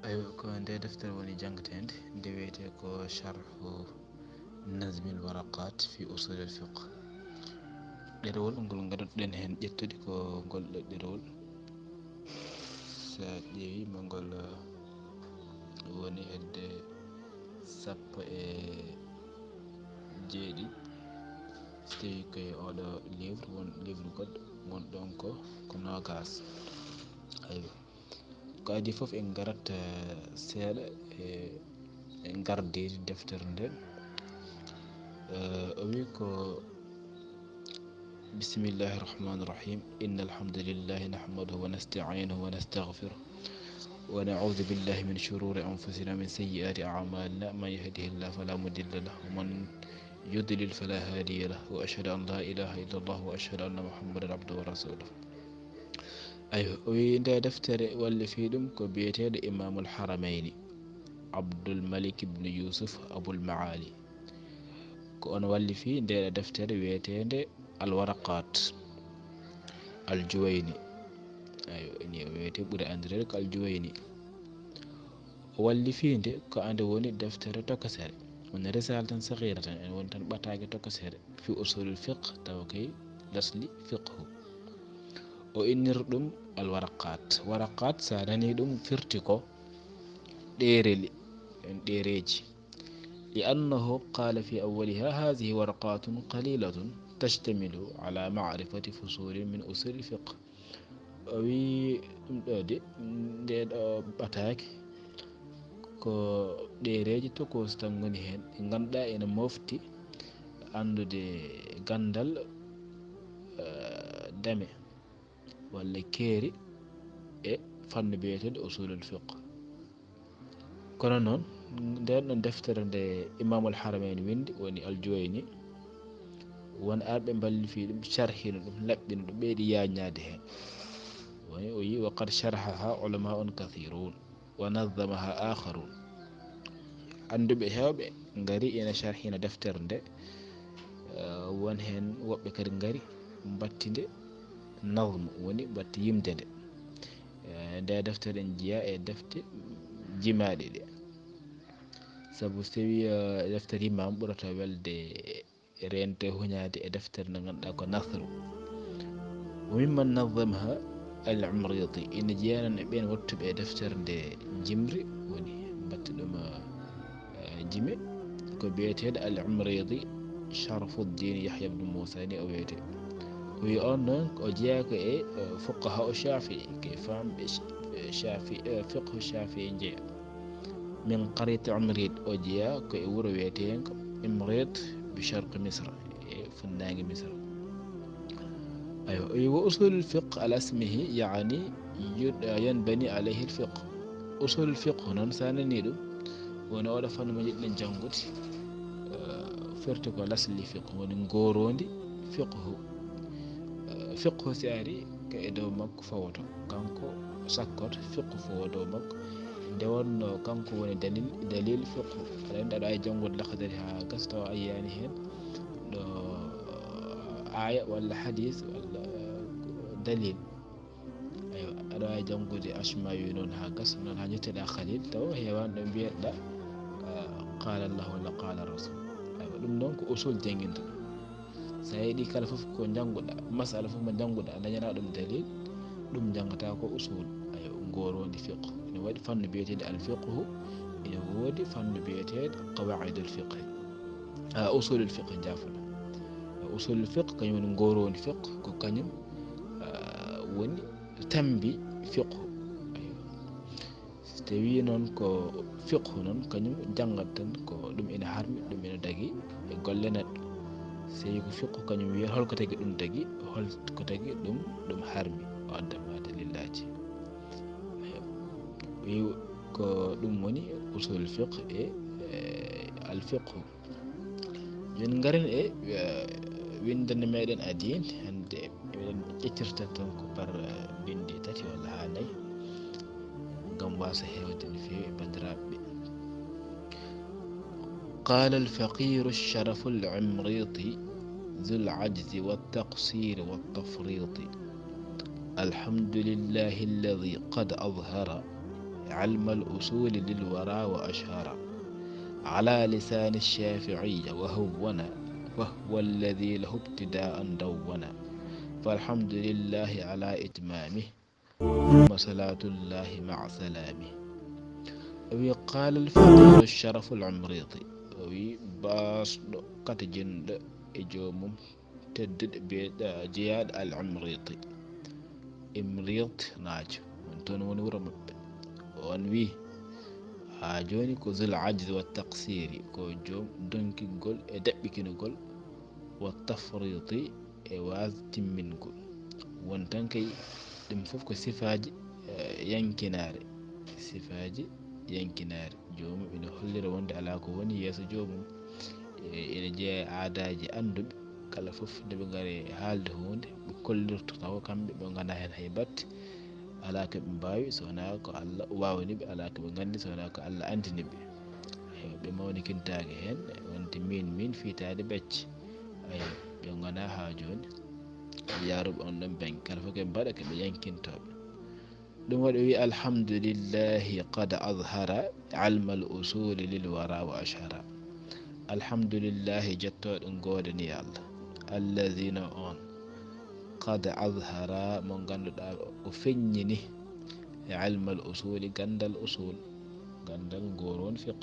أيوة ko nde deftere woni jangtede nde wiyete ko sharhu nazmi alwaraqat fi usul alfiqh. ɗerewol ngol gaɗoɗen hen ƴettude ko ngol ɗo ɗerewol sa ƴeewi mo ngol woni hedde sappo e jeeɗiɗi so tawi koye oɗo livre won livre goɗɗo gonɗon ko nogas. Aywa ko adi foof en garat seeɗa e gardide deftere nde. o wi ko bismillahi irrahmani irrahim inna alhamdulillahi nahmaduhu wa nasta'inuhu wa nastaghfiruh wa na'udhu billahi min shururi anfusina min sayyiati a'malina man yahdihillahu fala mudilla lahu wa man yudlil fala hadiya lahu wa ashhadu an la ilaha illa allah wa ashhadu anna muhammadan abduhu wa rasuluh. Aywa o wi nde deftere wallifi ɗum ko biyeteɗo imamul haramayni abdul malik ibnu yusuf abul maali ko on wallifi ndeɗo deftere wiyetede alwaraqat aljuwayni. Aywa ni o wiyete ɓuuri andirede ko aljuwayni. o wallifi nde ko ande woni deftere tokosere woni risala tan sahira tan en woni tan ɓatake tokosere fi usulul fiqh tawa kay lasli fiqhu. o innir ɗum alwaraqat. waraqat sa nani ɗum firti ko ɗereli en ɗereji li annahu qala fi awwaliha hadhihi waraqatun qalilatun tashtamilu ala ma'rifati fusulin min usul fiqh. o wi ɗum ɗo de ndeɗo ɓatake ko ɗereji tokosi tan goni hen ɗi ganduɗa ene mofti andude gandal dame walla keeri e fannu biyeteɗo usulul fiqh. kono noon nden ɗon deftere nde imamul haramain windi woni aljuwayni won arɓe ballifi ɗum sharhino ɗum laɓɓino ɗum ɓeydi yañade hen. woni o yi wa qad sharhaha ulama'un kathirun wa nazzamaha akharun. anduɓe hewɓe gari ina sharhina deftere nde won hen woɓɓe kadi gari battinde nazmu woni batti yimde nde. nde deftere en jiiya e defte jimaɗe ɗe saabu so tawi deftere imam ɓurata welde rente huñade e deftere nde ganduɗa ko nasru. wa mimman nazzamaha al umriti ina jeeyanan e ɓen wattuɓe e deftere nde jimri woni batti ɗum jime ko biyeteɗo al umriti sharfuddin yahya ibnu moussa ni o wiyete. o wi on noon o jeeyaka e fuqaha o shafii ke famɓe fiqhu shafii jeeya min qaryati umrid o jeeya ko e wuuro wiyeten ko umrid bi sharqi misra e funnangue misra. aywa o wi wa usulul fiqh ala ismihi yani yanbani alayhi al fiqh. usulul fiqh noon sa nani ɗum woni oɗo fannu mo jiɗɗen janggude firti ko lasli fiqh woni gorondi fiqhu. fiqhu si ari ko e dow makko fawoto kanko sakkoto fiqhu fowo dow makko nde wonno kanko woni dalil fiqhu. aɗa andi aɗa wawi janggude lahdari ha gasa taw ayyani hen ɗo aya walla hadis walla dalil. aywa aɗa wawi janggude asmawi noon ha gasa noon ha jetteɗa khalil taw hewan ɗo mbiyeɗa qala allah walla qala rasul. aywa ɗum noon ko usul janguinta ɗum sa yiiɗi kala foof ko jangguɗa masala foof mo jangguɗa dañana ɗum dalil ɗum jangata ko usul. ayo gorondi fiqh ene waɗi fannu biyeteɗo al fiqhu ene woodi fannu biyeteɗo qawaidul fiqh usulul fiqh jafuɗa. usulul fiqh kañum woni gorondi fiqh ko kañum woni tambi fiqhu. so tawi noon ko fiqhu noon kañum jangat tan ko ɗum ene harmi ɗum ene dagui e golle neɗɗo. sey ko fiqhu kañum wiyata holko tagui ɗum dagui holko tagui ɗum harmi o addama dalillaji. wi ko ɗum woni usul fiqh e al fiqhu. min garen e windande meɗen adin hande eɗen ƴeccirta tan ko par bindi tati walla ha nayyi gam wasa hewde no fewi bandiraɓeɓe. قال الفقير الشرف العمريطي ذو العجز والتقصير والتفريط الحمد لله الذي قد أظهر علم الأصول للورى وأشهر على لسان الشافعي وهو الذي له ابتداء دونا فالحمد لله على إتمامه ثم صلاة الله مع سلامه وقال الفقير الشرف العمريطي باس كتجند إجومم تدد بيد جياد العمريطي إمريط ناج من ونورم ونوي joni ko zul ajzi wa taqsiri ko jom donkigol e daɓɓikinugol wa tafriti e wastimmingol won tan kay ɗum fof ko sifaji yankinare jomum ina hollira wonde ala ko woni yeeso jomum ene jeeya aadaji anduɓe kala fof nde ɓe gari haalde hunde ɓe kollirto taw kamɓe ɓe ganda hen hay batte ala ko ɓe mbawi sowona ko Allah wawniɓe ala ko ɓe gandi sowona ko Allah andiniɓe ɓe mawnakintaki hen wonde min fiitade becce ɓe gona ha joni yaruɓe on ɗon beng kala fof koɓe mbaɗa koɓe yankintoɓe ɗum waɗi wi alhamdulillahi qad adhara alma al usuli lil wara wa ashara alhamdulillahi jettoɗo godani Allah alladhina on qad adhara mo ganduɗa o feññini e almal usuli gandal usul gandal goron fiq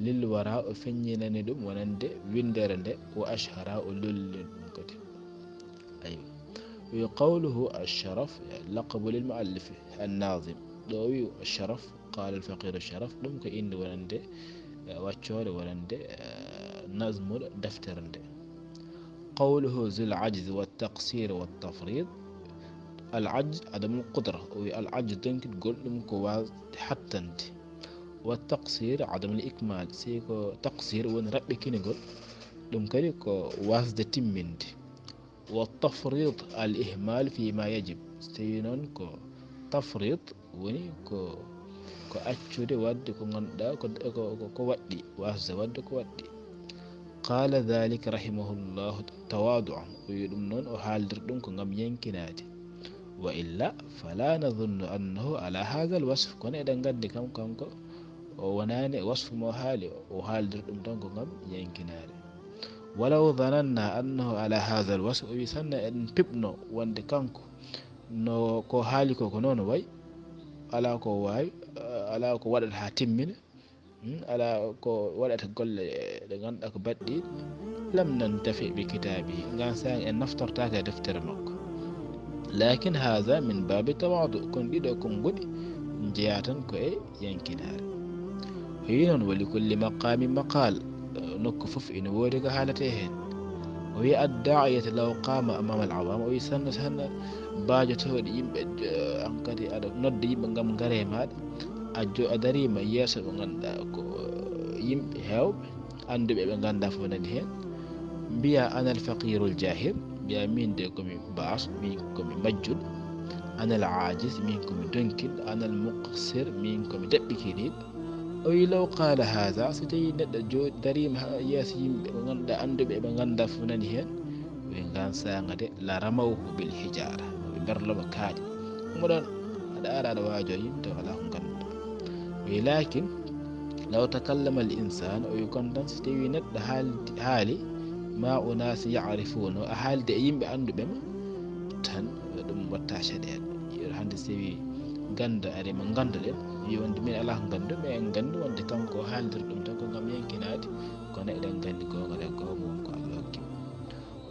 lil wara o feññinani ɗum wonande windere nde wa ashhara o lolli ɗum kadi aywa wi qawluhu alsharaf laqabu lil muallifi annazim ɗo wi alsharaf qala alfaqir alsharaf ɗum ko inde wonande waccode wonande nazmuɗo deftere nde قوله ذو العجز والتقصير والتفريط العجز عدم القدرة والعجز دنك تقول لهم كواز حتى انت والتقصير عدم الإكمال سيكو تقصير وين ربي كي نقول لهم كو واز تمنت والتفريط الإهمال فيما يجب سينون كو تفريط وني كو أتشودي ود كو غندا كو ودي واز ود كو ودي قال ذلك رحمه الله تواضعا ويدمنون وحالدر دونكو غام ينكناتي وإلا فلا نظن أنه على هذا الوصف كون إذن قد كم كمكو وناني وصف محالي وحالدر دونكو غام ينكناتي ولو ظننا أنه على هذا الوصف ويسنى أن بيبنو واند كانكو no ko haali ko noon way ala ko wawi ala ko waɗata ha timmina ala ko waɗata golle ɗe ganduɗa ko baɗɗi lam nantafi bi kitabi gan sang en naftortake e deftere makko lakin hadha min babi tawadu kon ɗiɗo kon goɗi jeeya tan ko e yankinare heyi noon wali kulli maqami maqal nokku fof ina woodi ko haalate hen o wi adda'iyata law qama amama al awam o wi sanna baajotoɗe yimɓe an kadi aɗa nodda yimɓe gam gaare maɗa a darima yeeso ɓe ganduɗa ko yimɓe hewɓe anduɓe ɓe ganda fof nani hen mbiya ana alfaqiru ljahir mbiya min de komi baas min komi majjuɗo ana al ajis min komi donkiɗo ana al muqsir min komi daɓɓikiniɗo o wi law qala hadha so tawi neɗɗo darima yeeso yimɓe ɓe ganduɗa anduɓe ɓe ganda fof nani hen ɓe gan saga de la ramawhu bil hijara ɓe berloɓe kaaƴe ɗum ɗon aɗa ara aɗa waajo yimɓe taw ala ko ganduɗa wi lakin law takallama al insan o wi kon tan so tawi neɗɗo haali ma unasi yarifuna a haalde e yimɓe anduɓema tan ɗum watta caɗele hande so tawi ganda arima ganduɗen wi wonde min ala ko gandu mais en gandi wonde kanko haaldir ɗum tan ko gam yankinade kono eɗen gandi gonga ko wonko Allah hokki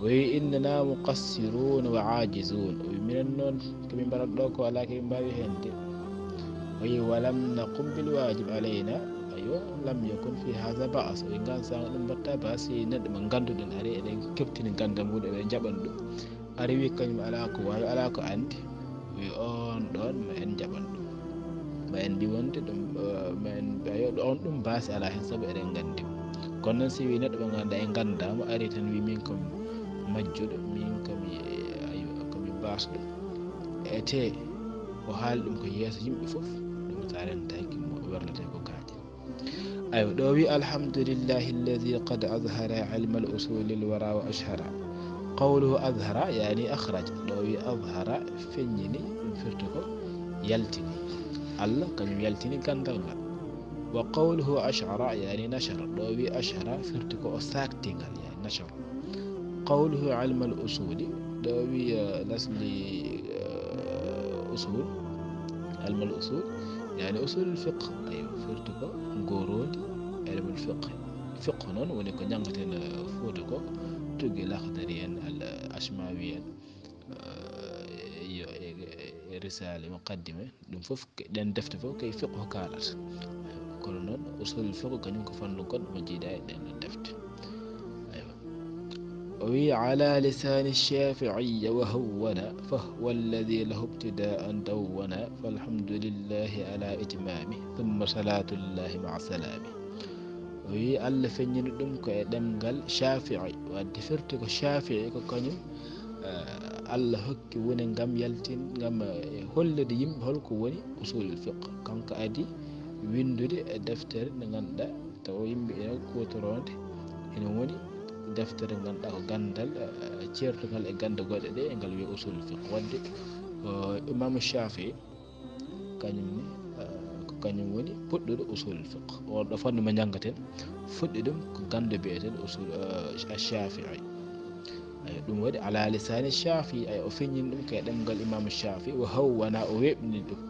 wi innana muqassirun wa ajizun wi minen noon komin mbaɗat ɗo ko ala komin mbawi hen de wi walam naqum bil wajib alayna aywa lam yakun fi hadha ba'as wi gan sang ɗum mbatta bas si neɗɗo mo ganduɗen ari eɗen keftini ganda muɗum eɗen jaɓan ɗum ari wi kañum ala ko wawi ala ko andi wi on ɗon ma en jaɓan ɗum ma en mbi wonde ɗum ma en ayo on ɗum basi ala hen saabu eɗen gandi kono noon si wi neɗɗo ɓe ganduɗa en gandama ari tan wi min komi majjuɗo min komi basɗo ete o haali ɗum ko yeeso yimɓe fof ɗum sa rentaki mo werlete ko kaaje aywa ɗo wi alhamdulillahi alladi qad adhara ilma al usuli l wara wa ashhara qawluhu adhara yani akhraja ɗo wi adhara feññini ɗum firta ko yaltini الله كان يلتني كندل. وقوله أشعر يعني نشر دوبي أشعر فرتكو ساكتينغال يعني نشر. قوله علم الأصول دوبي لسلي أصول علم الأصول يعني أصول الفقه أيوة فرتكو غورون علم الفقه فقه نون ونكو نيانغتين فوتكو توغي لاخدريان الأشماويين رسالة مقدمة دم فوف دن دفت فوف كي فقه كالات kono noon usul fiqh kañum ko fannu goɗɗo mo jiiɗa e ɗen defte. aywa o wi ala lisani shafiiya wa hawwana fahwa alladi lahu ibtidaan dawwana falhamdulillahi ala itmami thumma salatullahi maa salami. o wi allah feññini ɗum ko e ɗemgal shafii wadde firti ko shafii ko kañum allah hokki woni ngam yaltin ngam hollede yimɓe holko woni usulul fiqh kanko adi windude e deftere nde ganduɗa taw yimɓe ene kutoronde ene woni deftere ganduɗa ko gandal certugal e gande goɗɗe ɗe e ngal wiye usulul fiqh. wadde imam Shafi'i kañumne ko kañum woni puɗɗuɗo usulul fiqh. oɗo fannu mo janggaten fuɗɗi ɗum ko gande biyeteɗo usul Shafi'i. ay ɗum waɗi ala lisani Shafi'i ay o feññini ɗum kay ɗemgal imam Shafi'i wa hawwana o weɓni ɗum.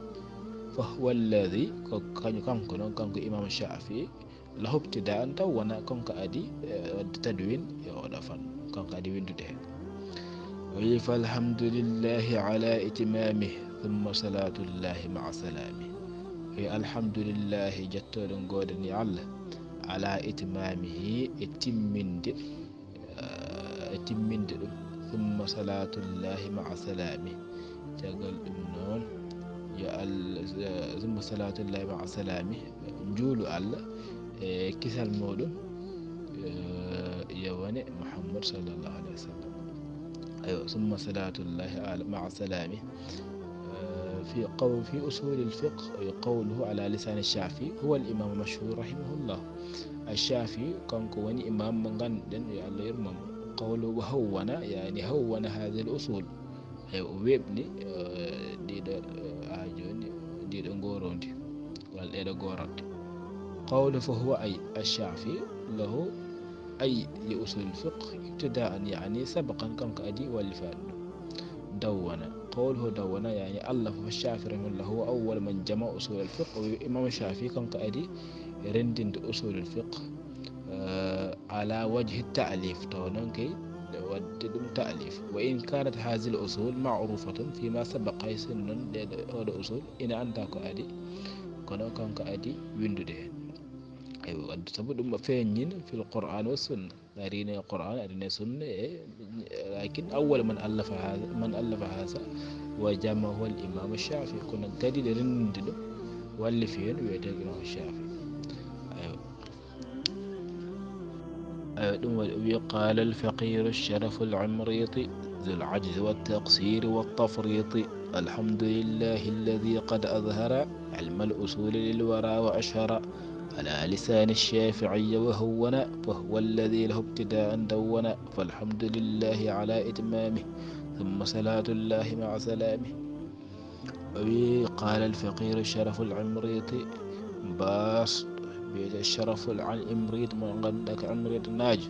فهو الذي كانكو نون كانكو إمام الشافعي له ابتداء دون كانكو أدي تدوين ولا فن كانكو أدي وين ده. فالحمد لله على إتمامه ثم صلاة الله مع سلامه. الحمد لله جتور غودني الله على إتمامه اتمند ثم صلاة الله مع سلامه جاغل نون ثم صلاة الله مع سلامه نجول الله كسل مودم يواني محمد صلى الله عليه وسلم. أيوة ثم صلاة الله مع سلامه في أصول الفقه قوله على لسان الشافعي هو الإمام المشهور رحمه الله. الشافعي كان كوني إمام من غندن الله يرمم. قوله وهونا يعني هون هذه الأصول أيوة ويبني دي غوروندي ولا دي غورات. قوله فهو أي الشافعي له أي لأصول الفقه ابتداء يعني سبقا كان كأدي والفان دون. قوله دون يعني ألف الشافعي رحمه الله هو أول من جمع أصول الفقه. وإمام الشافعي كان كأدي رندن أصول الفقه على وجه التأليف تونكي وددم تأليف. وإن كانت هذه الأصول معروفة فيما سبق سنن هذا أصول إن أنتك أدي كنا كان كأدي ويندده. أيوة تبدو فين في القرآن والسنة أرينا القرآن أرينا السنة لكن أول من ألف هذا وجمع هو الإمام الشافعي. كنا قدي لرندده واللي فين ويدق الإمام الشافعي. قال الفقير الشرف العمريطي ذو العجز والتقصير والتفريط الحمد لله الذي قد أظهر علم الأصول للورى وأشهر على لسان الشافعي وهونا فهو الذي له ابتداء دون فالحمد لله على إتمامه ثم صلاة الله مع سلامه. قال الفقير الشرف العمريطي باس الشرف عن إمريت من عندك عمريت ناج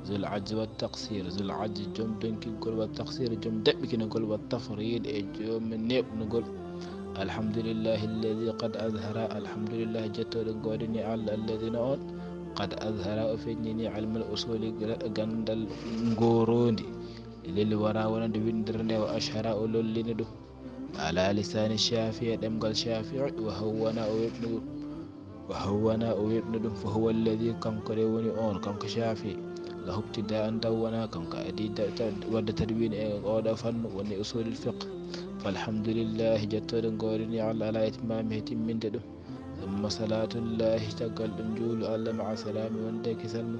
ذو العجز والتقصير ذو العجز جم دنك نقول والتقصير جم دبك نقول والتفريد جم نيب نقول الحمد لله الذي قد أظهر. الحمد لله جتر قولني على الذين قد أظهر أفنيني علم الأصول غندل غوروندي للورا ونند ويندرني وأشهر أولولي ندو على لسان الشافعي دمقل شافعي وهونا وابن فهو الذي كان كريوني أون كان كشافي له ابتداء دونا كان كأدي ود تدوين أودا فن وني أصول الفقه. فالحمد لله جتر قولني على إتمامه من ددو ثم صلاة الله تقل نجول الله مع سلام وندك سلم.